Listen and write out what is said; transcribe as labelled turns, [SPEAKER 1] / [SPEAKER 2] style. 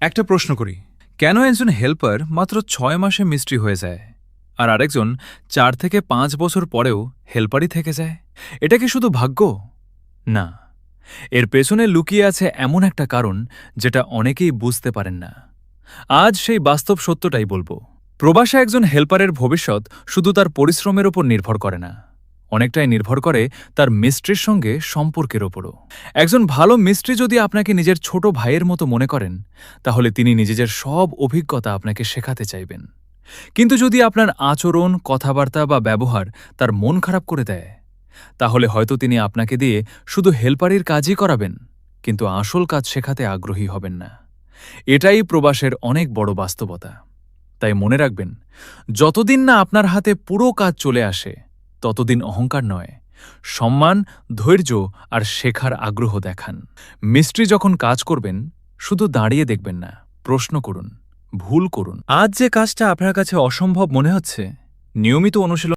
[SPEAKER 1] একটা প্রশ্ন করি, কেন একজন হেল্পার মাত্র ৬ মাসে মিস্ত্রি হয়ে যায় আর আরেকজন ৪ থেকে ৫ বছর পরেও হেল্পারই থেকে যায়? এটা কি শুধু ভাগ্য? না, এর পেছনে লুকিয়ে আছে এমন একটা কারণ যেটা অনেকেই বুঝতে পারেন না। আজ সেই বাস্তব সত্যটাই বলবো। প্রবাসে একজন হেল্পারের ভবিষ্যৎ শুধু তার পরিশ্রমের ওপর নির্ভর করে না, অনেকটাই নির্ভর করে তার মিস্ত্রির সঙ্গে সম্পর্কের ওপরও। একজন ভালো মিস্ত্রি যদি আপনাকে নিজের ছোট ভাইয়ের মতো মনে করেন, তাহলে তিনি নিজের সব অভিজ্ঞতা আপনাকে শেখাতে চাইবেন। কিন্তু যদি আপনার আচরণ, কথাবার্তা বা ব্যবহার তার মন খারাপ করে দেয়, তাহলে হয়তো তিনি আপনাকে দিয়ে শুধু হেল্পারির কাজই করাবেন, কিন্তু আসল কাজ শেখাতে আগ্রহী হবেন না। এটাই প্রবাসের অনেক বড় বাস্তবতা। তাই মনে রাখবেন, যতদিন না আপনার হাতে পুরো কাজ চলে আসে, ততদিন অহংকার নয়, সম্মান, ধৈর্য আর শেখার আগ্রহ দেখান। মিস্ত্রি যখন কাজ করবেন, শুধু দাঁড়িয়ে দেখবেন না, প্রশ্ন করুন, ভুল করুন। আজ যে কাজটা আপনার কাছে অসম্ভব মনে হচ্ছে, নিয়মিত অনুশীলন